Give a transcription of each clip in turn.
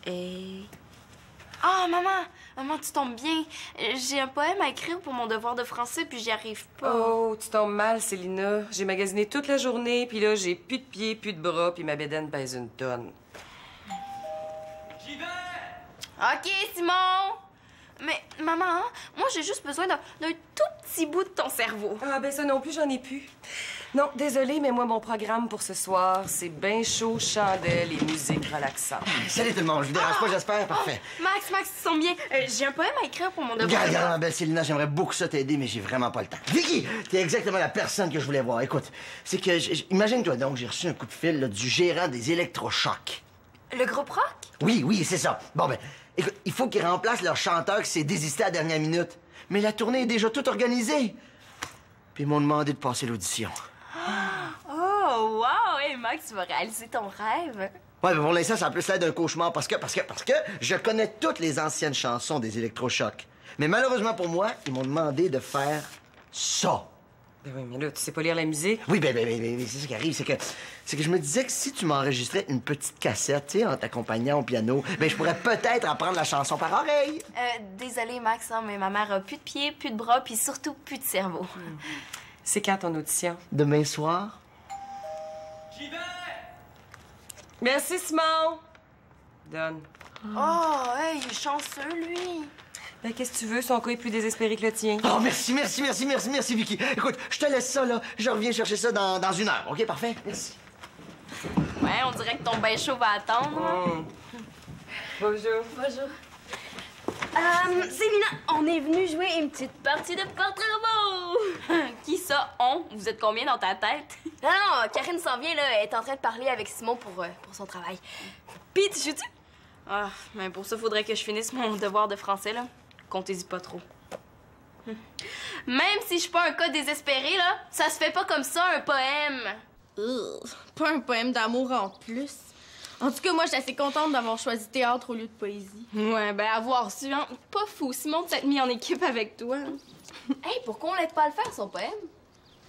Et... Ah, maman! Maman, tu tombes bien. J'ai un poème à écrire pour mon devoir de français, puis j'y arrive pas. Oh, tu tombes mal, Célina. J'ai magasiné toute la journée, puis là, j'ai plus de pieds, plus de bras, puis ma bédaine pèse une tonne. J'y vais! OK, Simon! Mais, maman, hein, moi, j'ai juste besoin d'un tout petit bout de ton cerveau. Ah, ben ça non plus, j'en ai plus. Non, désolée, mais moi, mon programme pour ce soir, c'est bain chaud, chandelle et musique relaxante. Salut tout le monde, je vous dérange pas, j'espère? Parfait. Max, tu sens bien. J'ai un poème à écrire pour mon devoir. Regarde, ma belle Célina, j'aimerais beaucoup ça t'aider, mais j'ai vraiment pas le temps. Vicky, t'es exactement la personne que je voulais voir. Écoute, c'est que, imagine-toi donc, j'ai reçu un coup de fil là, du gérant des électrochocs. Le groupe rock? Oui, c'est ça. Bon, ben, écoute, il faut qu'ils remplacent leur chanteur qui s'est désisté à la dernière minute. Mais la tournée est déjà toute organisée. Puis ils m'ont demandé de passer l'audition. Oh, wow! Hey, Max, tu vas réaliser ton rêve. Ouais, mais pour l'instant, ça a plus l'air d'un cauchemar parce que je connais toutes les anciennes chansons des électrochocs. Mais malheureusement pour moi, ils m'ont demandé de faire ça. Ben oui, mais là, tu sais pas lire la musique? Oui, ben, c'est ça qui arrive, c'est que je me disais que si tu m'enregistrais une petite cassette, tu sais, en t'accompagnant au piano, ben je pourrais peut-être apprendre la chanson par oreille. Désolée, Max, hein, mais ma mère a plus de pieds, plus de bras, puis surtout plus de cerveau. C'est quand ton audition? Demain soir? J'y vais! Merci, Simon! Donne. Oh, hey, il est chanceux, lui. Ben, qu'est-ce que tu veux? Son cas est plus désespéré que le tien. Oh, merci, Vicky. Écoute, je te laisse ça, là. Je reviens chercher ça dans une heure, OK? Parfait? Merci. Ouais, on dirait que ton bain chaud va attendre. Hein? Bonjour. Bonjour. Célina, on est venu jouer une petite partie de portrait robot. Qui ça, on? Vous êtes combien dans ta tête? Non, Karine s'en vient, là. Elle est en train de parler avec Simon pour son travail. Pis, tu joues-tu? Ah, mais pour ça, faudrait que je finisse mon devoir de français, là. Comptez-y pas trop. Même si je suis pas un cas désespéré, là, ça se fait pas comme ça, un poème. Pas un poème d'amour en plus. En tout cas, moi, je suis assez contente d'avoir choisi théâtre au lieu de poésie. Ouais, ben avoir su, hein. Pas fou, Simon, de s'être mis en équipe avec toi. Hey, pourquoi on l'aide pas à le faire, son poème?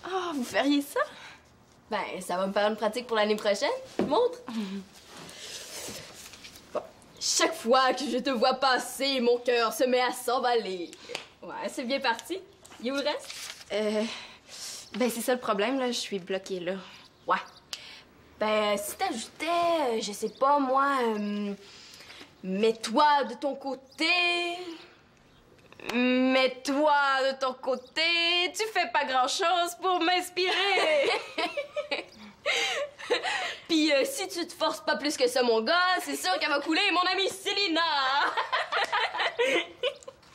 Ah, vous feriez ça? Ben, ça va me faire une pratique pour l'année prochaine. Montre! Bon. Chaque fois que je te vois passer, mon cœur se met à s'emballer. Ouais, c'est bien parti. Et où le reste? Ben c'est ça le problème, là. Je suis bloquée, là. Ouais. Ben, si t'ajoutais, je sais pas, moi, mets-toi de ton côté... Mets-toi de ton côté, tu fais pas grand-chose pour m'inspirer. Puis si tu te forces pas plus que ça, mon gars, c'est sûr qu'elle va couler mon amie Célina.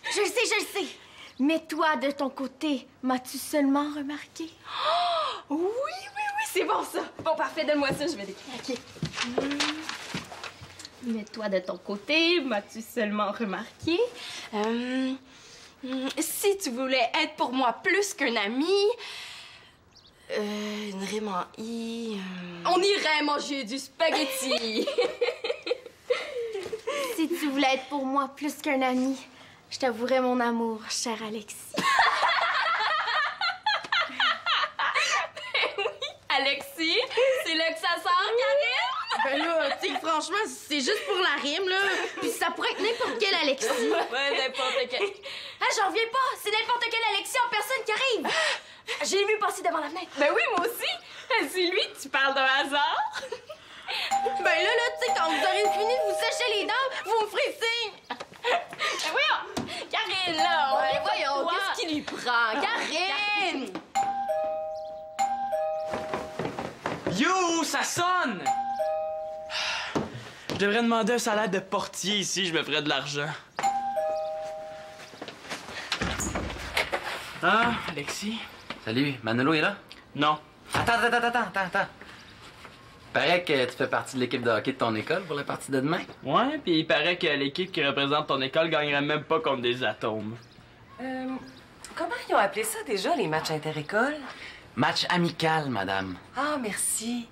Je le sais. Mets-toi de ton côté. M'as-tu seulement remarqué? Oui, c'est bon, ça. Bon, parfait, donne-moi ça, je vais l'écrire. OK. Mets-toi de ton côté, m'as-tu seulement remarqué? Si tu voulais être pour moi plus qu'un ami... une rime en I... On irait manger du spaghetti. Si tu voulais être pour moi plus qu'un ami, je t'avouerais mon amour, cher Alexis. Alexis, c'est là que ça sort, Karine? Ben là, tu sais, franchement, c'est juste pour la rime, là. Puis ça pourrait être n'importe quel Alexis. Ouais, n'importe quel. Ah, j'en reviens pas! C'est n'importe quel Alexis en personne qui arrive! J'ai vu passer devant la fenêtre. Ben oui, moi aussi. C'est lui, tu parles d'un hasard. Ben là, tu sais, quand vous aurez fini de vous sécher les dents, vous me ferez signe! Ben voyons! Karine, là, Ouais, voyons, qu'est-ce qui lui prend? Karine! Yo, ça sonne! Je devrais demander un salaire de portier ici, je me ferais de l'argent. Ah, Alexis? Salut, Manolo est là? Non. Attends. Paraît que tu fais partie de l'équipe de hockey de ton école pour la partie de demain. Ouais, puis il paraît que l'équipe qui représente ton école gagnerait même pas contre des atomes. Comment ils ont appelé ça déjà, les matchs inter-écoles? Match amical, madame. Ah, merci.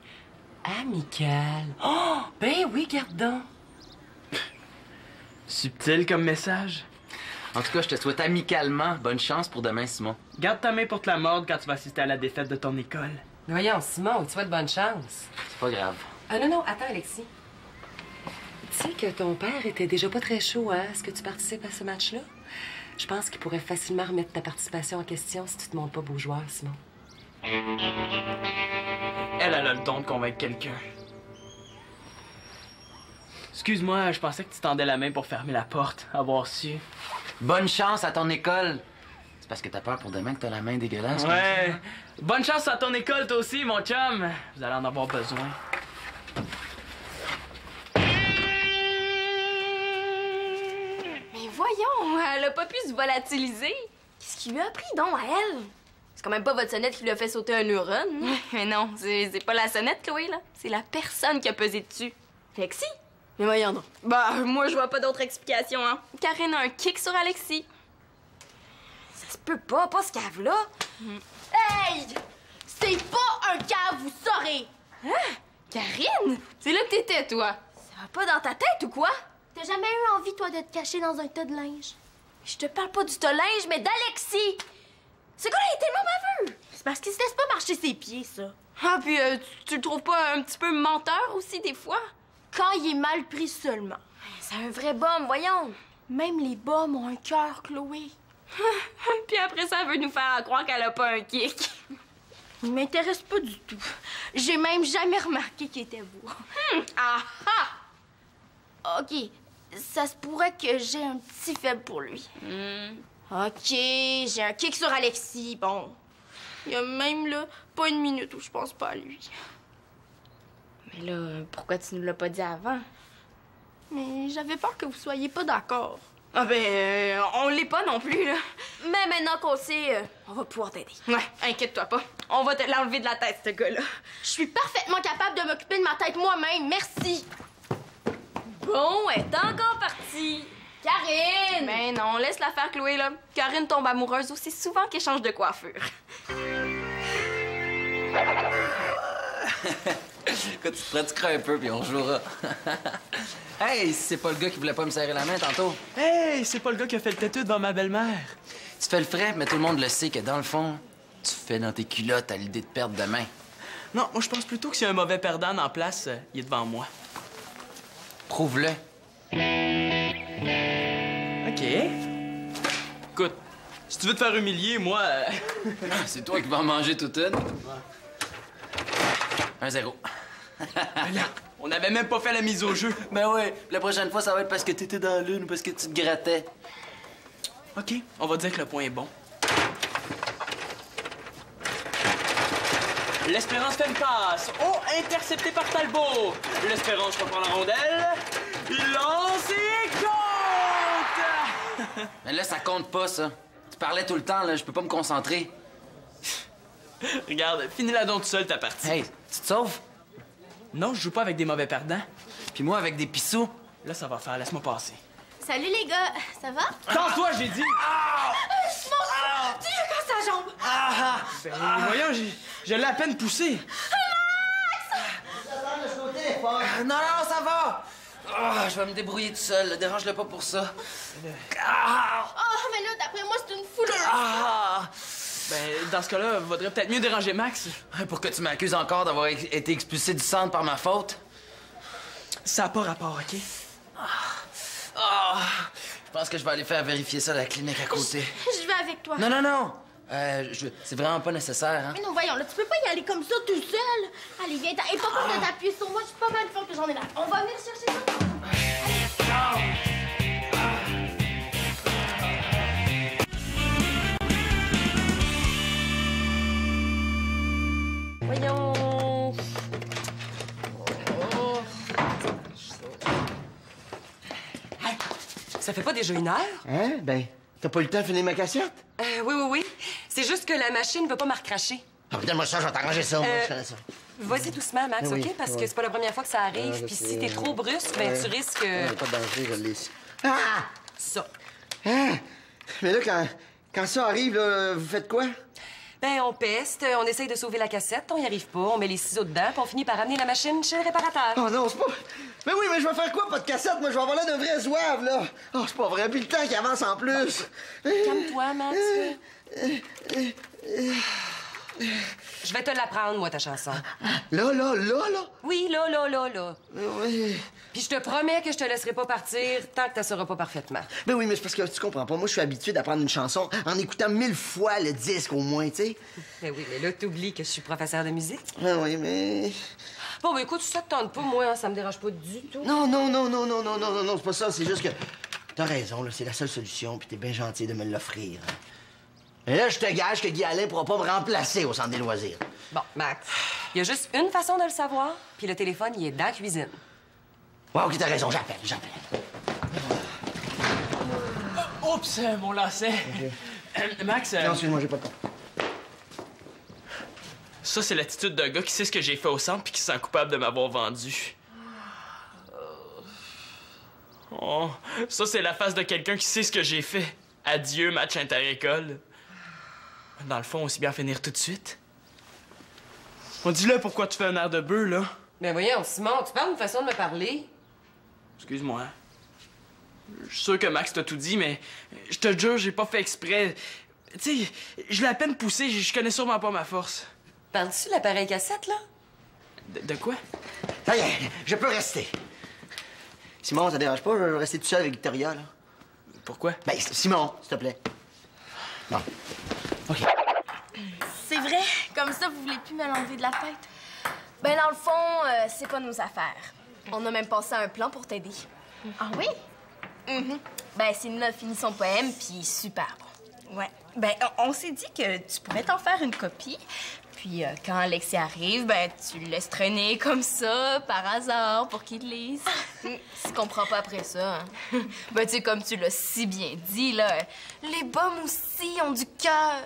Amical. Oh, ben oui, garde donc. Subtil comme message. En tout cas, je te souhaite amicalement bonne chance pour demain, Simon. Garde ta main pour te la mordre quand tu vas assister à la défaite de ton école. Voyons, Simon, tu souhaites bonne chance. C'est pas grave. Ah non, attends, Alexis. Tu sais que ton père était déjà pas très chaud, hein, est-ce que tu participes à ce match-là? Je pense qu'il pourrait facilement remettre ta participation en question si tu te montres pas beau joueur, Simon. Elle a le don de convaincre quelqu'un. Excuse-moi, je pensais que tu tendais la main pour fermer la porte. Avoir su. Bonne chance à ton école. C'est parce que t'as peur pour demain que t'as la main dégueulasse. Ouais. Bonne chance à ton école, toi aussi, mon chum. Vous allez en avoir besoin. Mais voyons, elle a pas pu se volatiliser. Qu'est-ce qui lui a pris donc à elle? C'est quand même pas votre sonnette qui lui a fait sauter un neurone. Mais non, c'est pas la sonnette, Chloé, là. C'est la personne qui a pesé dessus. Alexis? Mais voyons donc. Bah, moi, je vois pas d'autre explication, hein. Karine a un kick sur Alexis. Ça se peut pas ce cave-là. Hey! C'est pas un cave, vous saurez! Hein? Karine? C'est là que t'étais, toi. Ça va pas dans ta tête ou quoi? T'as jamais eu envie, toi, de te cacher dans un tas de linge? Je te parle pas du tas linge, mais d'Alexis. Ce gars-là est tellement baveux. C'est parce qu'il se laisse pas marcher ses pieds, ça. Ah, puis tu le trouves pas un petit peu menteur aussi, des fois? Quand il est mal pris seulement. C'est un vrai bum, voyons. Même les bums ont un cœur, Chloé. Puis après ça, elle veut nous faire croire qu'elle a pas un kick. Il m'intéresse pas du tout. J'ai même jamais remarqué qu'il était beau. Ah ah! OK, ça se pourrait que j'ai un petit faible pour lui. OK, j'ai un kick sur Alexis, bon. Il y a même, là, pas une minute où je pense pas à lui. Mais là, pourquoi tu nous l'as pas dit avant? Mais j'avais peur que vous soyez pas d'accord. Ah ben, on l'est pas non plus, là. Mais maintenant qu'on sait, on va pouvoir t'aider. Ouais, inquiète-toi pas. On va te l'enlever de la tête, ce gars-là. Je suis parfaitement capable de m'occuper de ma tête moi-même, merci. Bon, elle est encore partie. Karine! Ben non, laisse-la faire, Chloé, là. Karine tombe amoureuse aussi souvent qu'elle change de coiffure. Écoute, tu te pratiqueras un peu, puis on jouera. Hey, c'est pas le gars qui voulait pas me serrer la main tantôt. Hey, c'est pas le gars qui a fait le têtu devant ma belle-mère. Tu fais le frais, mais tout le monde le sait que dans le fond, tu fais dans tes culottes à l'idée de perdre demain. Non, moi, je pense plutôt que s'il y a un mauvais perdant en place, il est devant moi. Prouve-le. OK. Écoute, si tu veux te faire humilier, moi... C'est toi qui vas en manger toute une. 1-0. Là, on n'avait même pas fait la mise au jeu. Ben ouais, la prochaine fois, ça va être parce que t'étais dans la lune ou parce que tu te grattais. OK, on va dire que le point est bon. L'Espérance fait une passe. Oh, intercepté par Talbot. L'Espérance reprend la rondelle. Lance et compte! Mais là, ça compte pas, ça. Tu parlais tout le temps, là. Je peux pas me concentrer. Regarde, finis-la donc tout seul, ta partie. Hey, tu te sauves? Non, je joue pas avec des mauvais perdants. Puis moi, avec des pissous. Là, ça va faire. Laisse-moi passer. Salut, les gars. Ça va? Tends-toi, j'ai dit! Tu lui casses sa jambe! Ben, voyons, je l'ai à peine poussé. Non, non, ça va! Ah, je vais me débrouiller tout seul. là. Dérange-le pas pour ça. Oh, mais là, d'après moi, c'est une fouleur. Ah! Ben, dans ce cas-là, vaudrait peut-être mieux déranger Max. Pour que tu m'accuses encore d'avoir été expulsé du centre par ma faute? Ça n'a pas rapport, OK? Ah! Je pense que je vais aller faire vérifier ça à la clinique à côté. Je vais avec toi. Non, non, non! C'est vraiment pas nécessaire, hein? Mais non, voyons, là, tu peux pas y aller comme ça tout seul. Allez, viens, et pas pour de t'appuyer sur moi, je suis pas mal forte que j'en ai là. On va venir chercher ça. Voyons. Ça fait pas déjà 1 heure? Hein? Ben, t'as pas eu le temps de finir ma cassette? Oui. C'est juste que la machine veut pas me recracher. Ah, donne-moi ça, je vais t'arranger ça, moi, je connais ça. Vas-y doucement, Max, Oui, OK? Parce oui. que c'est pas la première fois que ça arrive. je Puis sais. si t'es trop brusque, ben tu risques... Pas de danger, je l'ai ici. Ah! ça. Hein? Mais là, quand ça arrive, là, vous faites quoi? Ben, on peste, on essaye de sauver la cassette, on y arrive pas, on met les ciseaux dedans, puis on finit par amener la machine chez le réparateur. Oh non, c'est pas... Mais oui, mais je vais faire quoi, pas de cassette? Moi, je vais avoir l'air d'un vrai zouave, là. Oh, c'est pas vrai, puis le temps qui avance en plus. Calme-toi, Max. Je vais te l'apprendre, moi, ta chanson. Là. Oui, là. Oui. Puis je te promets que je te laisserai pas partir tant que tu sauras pas parfaitement. Ben oui, mais c'est parce que tu comprends pas. Moi, je suis habitué d'apprendre une chanson en écoutant 1000 fois le disque au moins, tu sais. Ben oui, mais là, t'oublies que je suis professeur de musique. Ben oui, mais... Bon, ben écoute, ça te tente pas, moi, hein, ça me dérange pas du tout. Non, c'est pas ça. C'est juste que t'as raison, là, c'est la seule solution, puis t'es bien gentil de me l'offrir. Hein. Mais là, je te gage que Guy Alain pourra pas me remplacer au centre des loisirs. Bon, Max, il y a juste une façon de le savoir, puis le téléphone, il est dans la cuisine. Ouais, OK, t'as raison, j'appelle. Oups, mon lacet. Max... Non, excuse-moi, j'ai pas de temps. Ça, c'est l'attitude d'un gars qui sait ce que j'ai fait au centre puis qui se sent coupable de m'avoir vendu. Oh, ça, c'est la face de quelqu'un qui sait ce que j'ai fait. Adieu, match inter-école. Dans le fond, aussi bien finir tout de suite. On dit là pourquoi tu fais un air de bœuf, là. Ben voyons, Simon, tu parles d'une façon de me parler. Excuse-moi. Je suis sûr que Max t'a tout dit, mais je te jure, j'ai pas fait exprès. Tu sais, je l'ai à peine poussé, je connais sûrement pas ma force. Parles-tu de l'appareil cassette, là? De quoi? Ça y est, je peux rester. Simon, ça dérange pas? Je vais rester tout seul avec Victoria, là. Pourquoi? Ben, Simon, s'il te plaît. Non. OK. C'est vrai? Comme ça, vous voulez plus me l'enlever de la tête? Ben, dans le fond, c'est pas nos affaires. On a même pensé à un plan pour t'aider. Ah oui? Ben, Céline a fini son poème, puis super bon. Ouais. Ben, on s'est dit que tu pourrais t'en faire une copie. Puis quand Alexis arrive, ben, tu le laisses traîner comme ça, par hasard, pour qu'il te lise. Tu comprends pas après ça, hein? Ben, tu sais, comme tu l'as si bien dit, là, les bums aussi ont du cœur.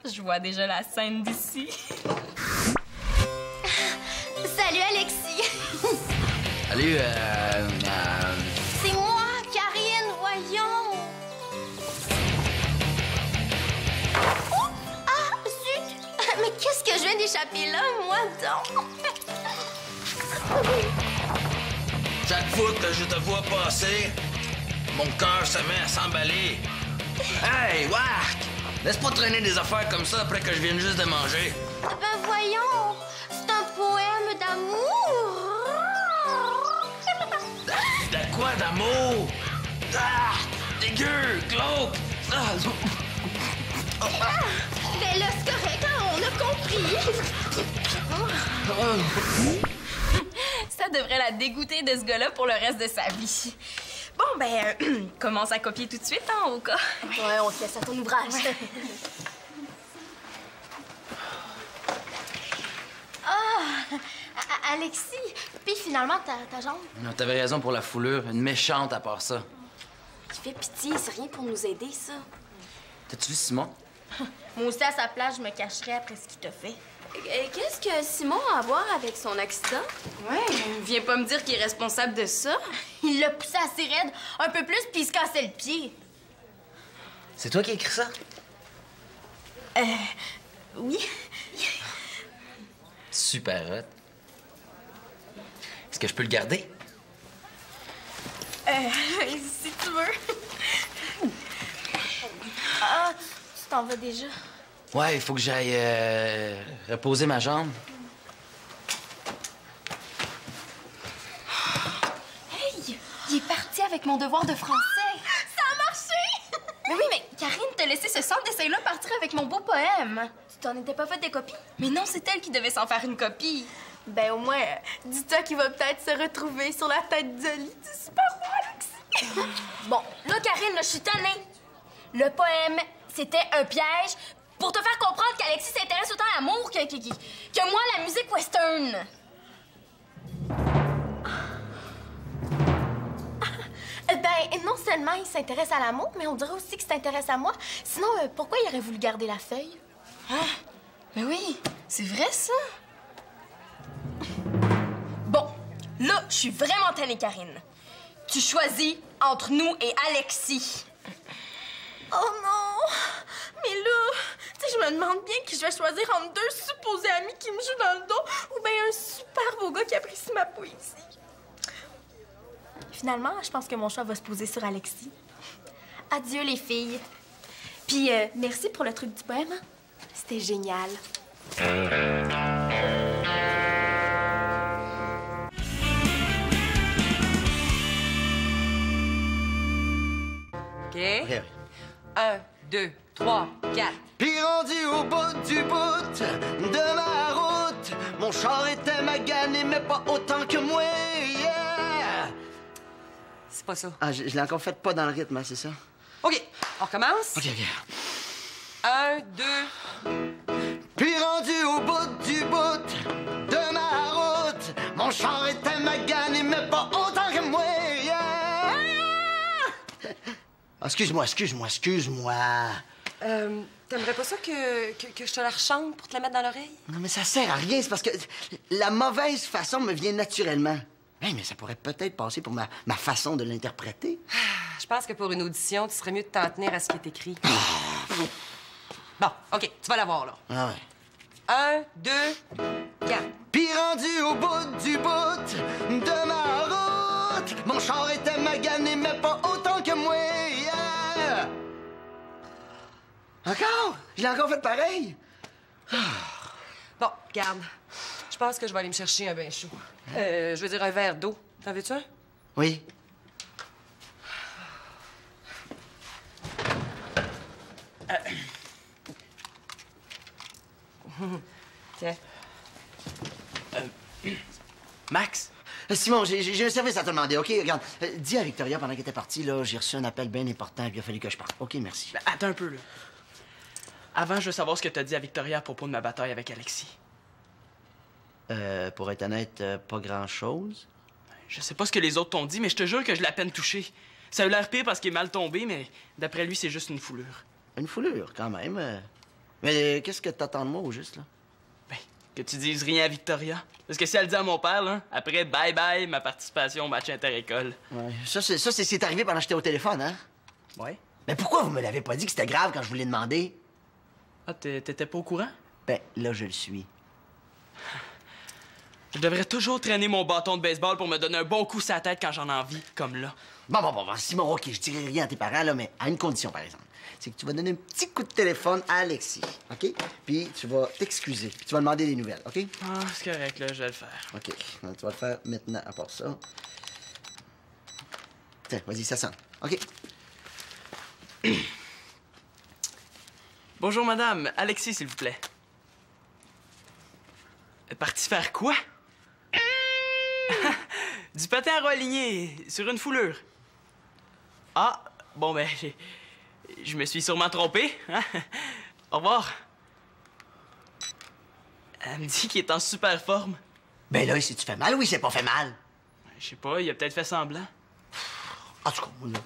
Je vois déjà la scène d'ici. Salut, Alexis. Salut, C'est moi, Karine, voyons. Oh! Ah, zut! Mais qu'est-ce que je viens d'échapper là, moi, donc? Chaque fois que je te vois passer, mon cœur se met à s'emballer. Hey, Wark! Laisse pas traîner des affaires comme ça après que je vienne juste de manger. Ben voyons, c'est un poème d'amour. De quoi d'amour? Ah! Dégueu! Glauque! Ah! Ben là, c'est correct, hein, on a compris. Ça devrait la dégoûter de ce gars-là pour le reste de sa vie. Bon, ben, commence à copier tout de suite, hein, au cas. Ouais, on te laisse à ton ouvrage. Alexis, puis finalement, ta jambe? Non, t'avais raison pour la foulure. Une méchante à part ça. Tu fais pitié, c'est rien pour nous aider, ça. T'as-tu vu Simon? Moi aussi, à sa place, je me cacherais après ce qu'il t'a fait. Qu'est-ce que Simon a à voir avec son accident? Ouais, viens pas me dire qu'il est responsable de ça. Il l'a poussé assez raide, un peu plus, puis il se cassait le pied. C'est toi qui as écrit ça? Oui. Super hot. Est-ce que je peux le garder? Si tu veux. Ah, tu t'en vas déjà? Ouais, il faut que j'aille reposer ma jambe. Hey, il est parti avec mon devoir de français. Ça a marché! Mais oui, mais Karine t'a laissé ce centre d'essai-là partir avec mon beau poème. Tu t'en étais pas fait des copies? Mais non, c'est elle qui devait s'en faire une copie. Ben, au moins, dis-toi qu'il va peut-être se retrouver sur la tête d'Oli. C'est super beau, Alexis! Bon, là, Karine, là, je suis tannée. Le poème, c'était un piège pour te faire comprendre qu'Alexis s'intéresse autant à l'amour que moi, la musique western. Ben, non seulement il s'intéresse à l'amour, mais on dirait aussi qu'il s'intéresse à moi. Sinon, pourquoi il aurait voulu garder la feuille? Mais oui, c'est vrai, ça. Bon, là, je suis vraiment tannée, Karine. Tu choisis entre nous et Alexis. Oh non! Mais là, tu sais, je me demande bien qui je vais choisir entre deux supposés amis qui me jouent dans le dos ou bien un super beau gars qui apprécie ma poésie. Finalement, je pense que mon choix va se poser sur Alexis. Adieu, les filles. Puis, merci pour le truc du poème. Hein? C'était génial. 1, 2, 3, 4. Puis rendu au bout du bout de ma route, mon char était magané, mais pas autant que moi, yeah! C'est pas ça. Ah, je l'ai encore fait pas dans le rythme, hein, c'est ça? OK, on recommence. OK. 1, 2... Puis rendu au bout du bout de ma route, mon char était magané, mais pas autant que moi, yeah! Ah, excuse-moi. T'aimerais pas ça que je te la rechante pour te la mettre dans l'oreille? Non, mais ça sert à rien, c'est parce que la mauvaise façon me vient naturellement. Hey, mais ça pourrait peut-être passer pour ma façon de l'interpréter. Je pense que pour une audition, tu serais mieux de t'en tenir à ce qui est écrit. Bon, OK, tu vas l'avoir, là. Ah ouais. 1, 2, 4. Puis rendu au bout du bout de ma route, mon char était magané, mais pas autant que moi, yeah! Encore? Je l'ai encore fait pareil? Bon, regarde. Je pense que je vais aller me chercher un bain chaud. Je veux dire un verre d'eau. T'en veux-tu un? Oui. Tiens. Max? Simon, j'ai un service à te demander, OK? Regarde, dis à Victoria, pendant qu'elle était partie, là, j'ai reçu un appel bien important, puis il a fallu que je parte. OK, merci. Ben, attends un peu, là. Avant, je veux savoir ce que t'as dit à Victoria à propos de ma bataille avec Alexis. Pour être honnête, pas grand-chose. Je sais pas ce que les autres t'ont dit, mais je te jure que je l'ai à peine touché. Ça a eu l'air pire parce qu'il est mal tombé, mais d'après lui, c'est juste une foulure. Une foulure, quand même. Mais qu'est-ce que t'attends de moi, au juste, là? Ben, que tu dises rien à Victoria. Parce que si elle le dit à mon père, là, après, bye-bye, ma participation au match inter-école. Ouais. Ça, c'est arrivé pendant que j'étais au téléphone, hein? Ouais? Mais pourquoi vous me l'avez pas dit que c'était grave quand je vous l'ai demandé? Ah, t'étais pas au courant? Ben, là, je le suis. Je devrais toujours traîner mon bâton de baseball pour me donner un bon coup sur la tête quand j'en ai envie, comme là. Bon, Simon, OK, je dirai rien à tes parents, là, mais à une condition, par exemple. C'est que tu vas donner un petit coup de téléphone à Alexis, OK? Puis tu vas t'excuser, puis tu vas demander des nouvelles, OK? Ah, c'est correct, là, je vais le faire. OK, donc, tu vas le faire maintenant, à part ça. Tiens, vas-y, ça sonne. OK. Bonjour, madame. Alexis, s'il vous plaît. Parti faire quoi? Du patin à roues aligné sur une foulure. Ah, bon, ben, je me suis sûrement trompé. Hein? Au revoir. Elle me dit qu'il est en super forme. Ben là, si tu fais mal, oui, c'est pas fait mal. Je sais pas, il a peut-être fait semblant. En tout cas, moi, là.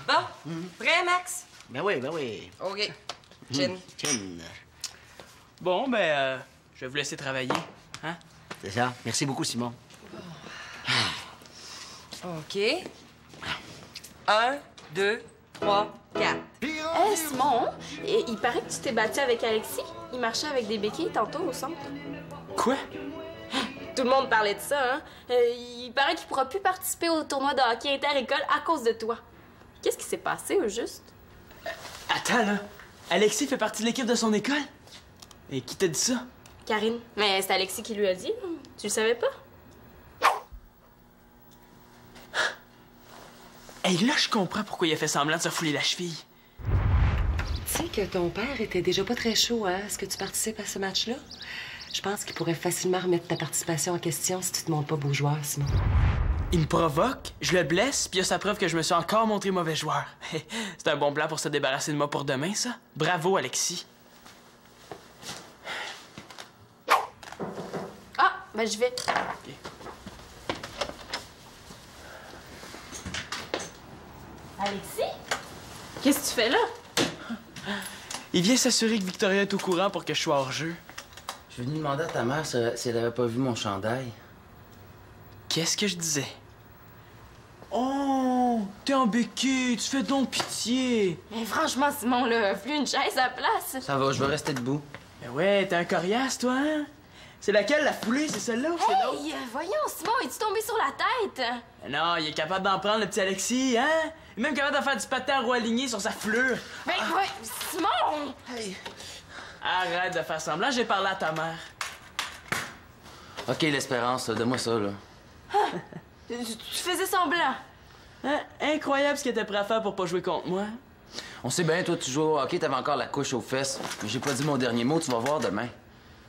Bon, prêt, Max? Ben oui. OK. Chin. Bon, ben, je vais vous laisser travailler. Hein? C'est ça. Merci beaucoup, Simon. OK. 1, 2, 3, 4. Hey, Simon, il paraît que tu t'es battu avec Alexis. Il marchait avec des béquilles tantôt au centre. Quoi? Tout le monde parlait de ça, hein? Il paraît qu'il pourra plus participer au tournoi de hockey inter-école à cause de toi. Qu'est-ce qui s'est passé, au juste? Attends, là. Alexis fait partie de l'équipe de son école? Et qui t'a dit ça? Karine. Mais c'est Alexis qui lui a dit. Tu le savais pas? Hey, là, je comprends pourquoi il a fait semblant de se fouler la cheville. Tu sais que ton père était déjà pas très chaud, hein? Est-ce que tu participes à ce match-là? Je pense qu'il pourrait facilement remettre ta participation en question si tu te montres pas beau joueur, Simon. Il me provoque, je le blesse, puis il y a sa preuve que je me suis encore montré mauvais joueur. C'est un bon plan pour se débarrasser de moi pour demain, ça. Bravo, Alexis. Ah, ben je vais. Okay. Alexis? Qu'est-ce que tu fais là? Il vient s'assurer que Victoria est au courant pour que je sois hors jeu. Je suis venu demander à ta mère si elle avait pas vu mon chandail. Qu'est-ce que je disais? Oh, t'es en béquille, tu fais donc pitié. Mais franchement, Simon, là, plus une chaise à place. Ça va, je vais rester debout. Ben ouais, t'es un coriace, toi, hein? C'est laquelle, la foulée? C'est celle-là ou c'est l'autre? Hey, voyons, Simon, es-tu tombé sur la tête? Ben non, il est capable d'en prendre, le petit Alexis, hein? Il est même capable de faire du patin à roue aligné sur sa foulure. Ben, ouais, Simon! Hey. Arrête de faire semblant, j'ai parlé à ta mère. OK, l'espérance, donne-moi ça, là. Tu faisais semblant. Hein? Incroyable ce qu'il était prêt à faire pour pas jouer contre moi. On sait bien, toi, tu joues au hockey, t'avais encore la couche aux fesses. Mais j'ai pas dit mon dernier mot, tu vas voir demain.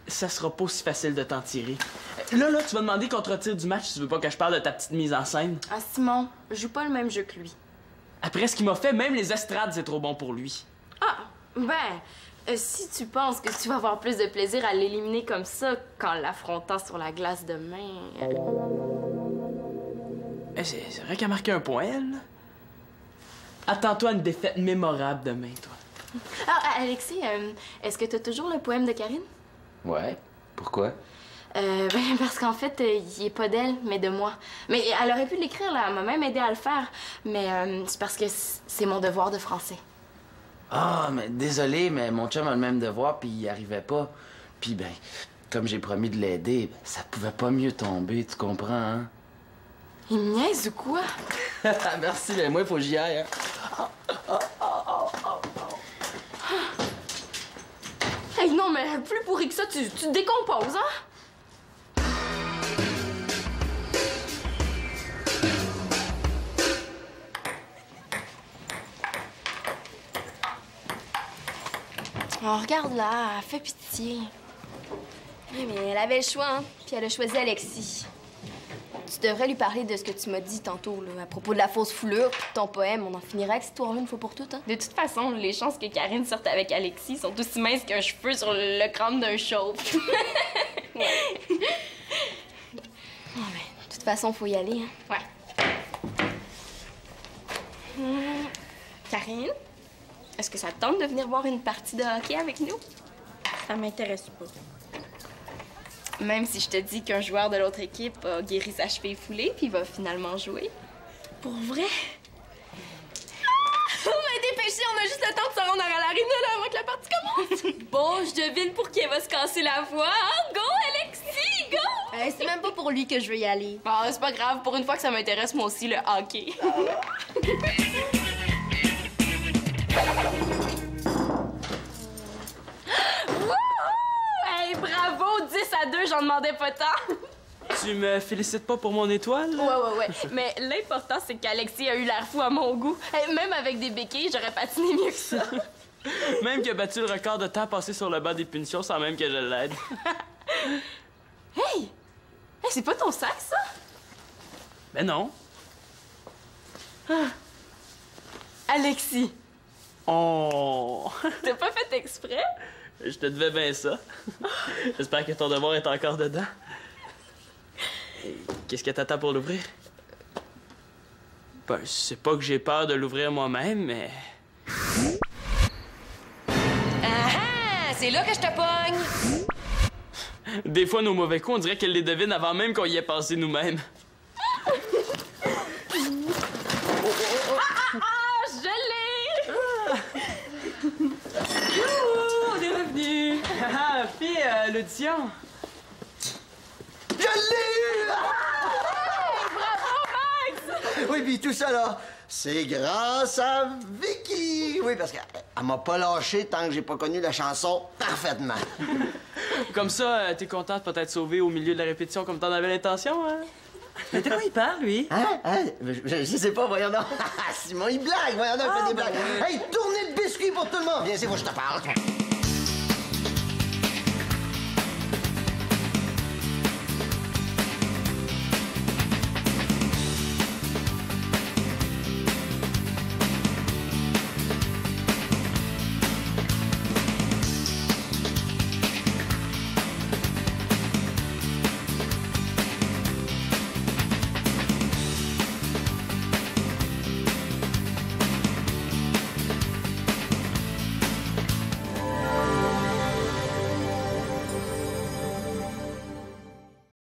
Ça sera pas aussi facile de t'en tirer. Là, tu vas demander qu'on te retire du match si tu veux pas que je parle de ta petite mise en scène. Ah, Simon, je joue pas le même jeu que lui. Après ce qu'il m'a fait, même les estrades, c'est trop bon pour lui. Ah, si tu penses que tu vas avoir plus de plaisir à l'éliminer comme ça qu'en l'affrontant sur la glace demain... C'est vrai qu'elle a marqué un point, elle. Attends-toi à une défaite mémorable demain, toi. Ah, Alexis, est-ce que t'as toujours le poème de Karine? Ouais. Pourquoi? Parce qu'en fait, il est pas d'elle, mais de moi. Mais elle aurait pu l'écrire, là. Elle m'a même aidé à le faire. Mais c'est parce que c'est mon devoir de français. Ah, mais désolé, mais mon chum a le même devoir, puis il y arrivait pas. Puis, comme j'ai promis de l'aider, ça pouvait pas mieux tomber, tu comprends, hein? Il me niaise ou quoi? Merci, mais moi, il faut que j'y aille, hein? Hey, non, mais plus pourri que ça, tu te décomposes, hein? Oh, regarde là, elle fait pitié. Oui, mais elle avait le choix, hein? Puis elle a choisi Alexis. Tu devrais lui parler de ce que tu m'as dit tantôt, là, à propos de la fausse foulure, puis de ton poème. On en finira avec cette histoire-là une fois pour toutes, hein? De toute façon, les chances que Karine sorte avec Alexis sont aussi minces qu'un cheveu sur le crâne d'un chauve. Ouais. Non, mais de toute façon, faut y aller, hein? Ouais. Karine, est-ce que ça te tente de venir voir une partie de hockey avec nous? Ça m'intéresse pas. Même si je te dis qu'un joueur de l'autre équipe a guéri sa cheville foulée puis va finalement jouer. Pour vrai? Oh, mais dépêchez, on a juste le temps de se rendre à l'aréna là avant que la partie commence. Bon, je devine pour qui elle va se casser la voix. Hein? Go, Alexis, go! C'est même pas pour lui que je veux y aller. Ah, c'est pas grave. Pour une fois que ça m'intéresse, moi aussi, le hockey. Hey, bravo! 10-2, j'en demandais pas tant. Tu me félicites pas pour mon étoile? Ouais. Mais l'important, c'est qu'Alexis a eu l'air fou à mon goût. Hey, même avec des béquilles, j'aurais patiné mieux que ça. Même qu'il a battu le record de temps passé sur le banc des punitions sans même que je l'aide. Hey, c'est pas ton sac, ça? Ben non. Alexis. Oh! T'as pas fait exprès? Je te devais bien ça. J'espère que ton devoir est encore dedans. Qu'est-ce que t'attends pour l'ouvrir? Ben, c'est pas que j'ai peur de l'ouvrir moi-même, mais... Ah! C'est là que je te pogne! Des fois, nos mauvais coups, on dirait qu'elle les devine avant même qu'on y ait pensé nous-mêmes. Je l'ai! Youhou! On est revenus! Ah, puis, l'audition. Je l'ai eu! Bravo, Max! Oui, puis tout ça, là, c'est grâce à Vicky! Oui, parce qu'elle m'a pas lâché tant que j'ai pas connu la chanson parfaitement. Comme ça, t'es contente de peut-être sauver au milieu de la répétition comme t'en avais l'intention, hein? Mais de quoi il parle, lui? Hein? Je sais pas, voyons donc. Simon, il blague, voyons donc, il fait des blagues. Hey, tournée de biscuits pour tout le monde! Viens ici, faut que je te parle.